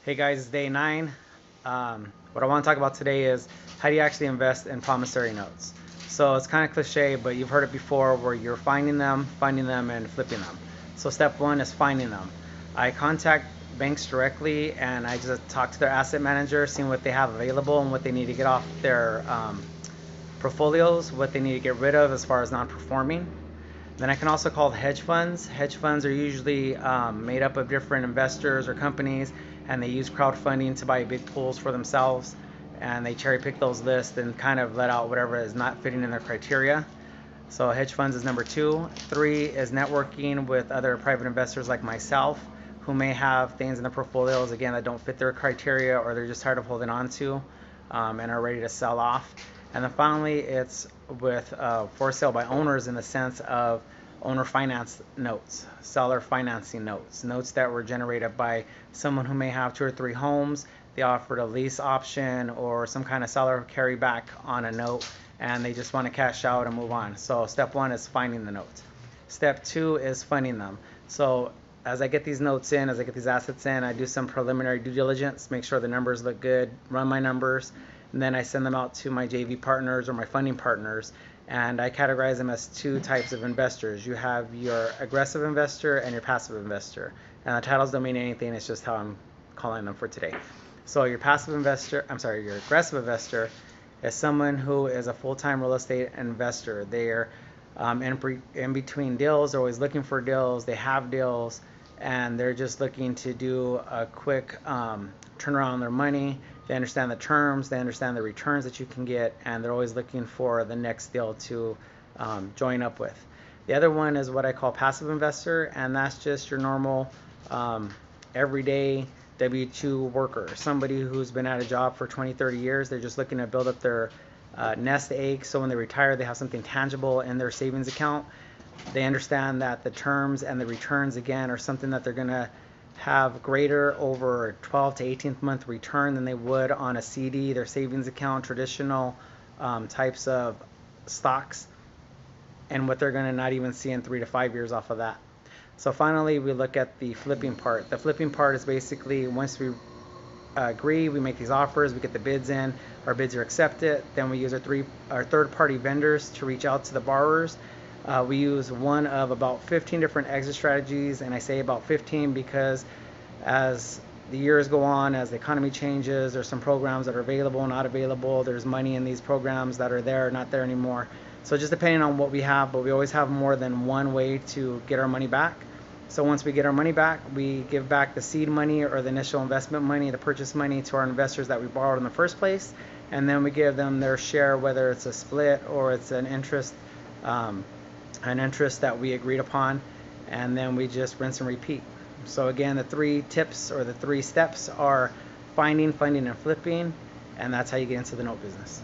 Hey guys, it's day 9. What I want to talk about today is how do you actually invest in promissory notes. So it's kind of cliche, but you've heard it before where you're finding them, and flipping them. So step 1 is finding them. I contact banks directly and I just talk to their asset manager, seeing what they have available and what they need to get off their portfolios, what they need to get rid of as far as non-performing. Then I can also call hedge funds. Hedge funds are usually made up of different investors or companies, and they use crowdfunding to buy big pools for themselves. And they cherry pick those lists and kind of let out whatever is not fitting in their criteria. So hedge funds is number 2. 3 is networking with other private investors like myself who may have things in their portfolios again that don't fit their criteria or they're just tired of holding on to and are ready to sell off. And then finally, it's with for sale by owners in the sense of owner finance notes, seller financing notes, notes that were generated by someone who may have 2 or 3 homes. They offered a lease option or some kind of seller carryback on a note, and they just want to cash out and move on. So step 1 is finding the notes. Step 2 is funding them. So as I get these notes in, as I get these assets in, I do some preliminary due diligence, make sure the numbers look good, run my numbers, and then I send them out to my JV partners or my funding partners, and I categorize them as 2 types of investors. You have your aggressive investor and your passive investor, and the titles don't mean anything, it's just how I'm calling them for today. So your your aggressive investor is someone who is a full-time real estate investor. They're in between deals, they're always looking for deals, they have deals, and they're just looking to do a quick turnaround on their money. They understand the terms, they understand the returns that you can get, and they're always looking for the next deal to join up with. The other one is what I call passive investor, and that's just your normal everyday W-2 worker, somebody who's been at a job for 20, 30 years. They're just looking to build up their nest egg so when they retire they have something tangible in their savings account. They understand that the terms and the returns again are something that they're going to have greater over a 12 to 18 month return than they would on a CD, their savings account, traditional types of stocks, and what they're going to not even see in 3 to 5 years off of that. So finally, we look at the flipping part. The flipping part is basically once we agree, we make these offers, we get the bids in, our bids are accepted, then we use our third-party vendors to reach out to the borrowers. We use one of about 15 different exit strategies, and I say about 15 because as the years go on, as the economy changes, there's some programs that are available, not available. There's money in these programs that are there, not there anymore. So just depending on what we have, but we always have more than one way to get our money back. So once we get our money back, we give back the seed money or the initial investment money, the purchase money to our investors that we borrowed in the first place, and then we give them their share, whether it's a split or it's an interest that we agreed upon, and then we just rinse and repeat. So again, the 3 tips or the 3 steps are finding, funding, and flipping, and that's how you get into the note business.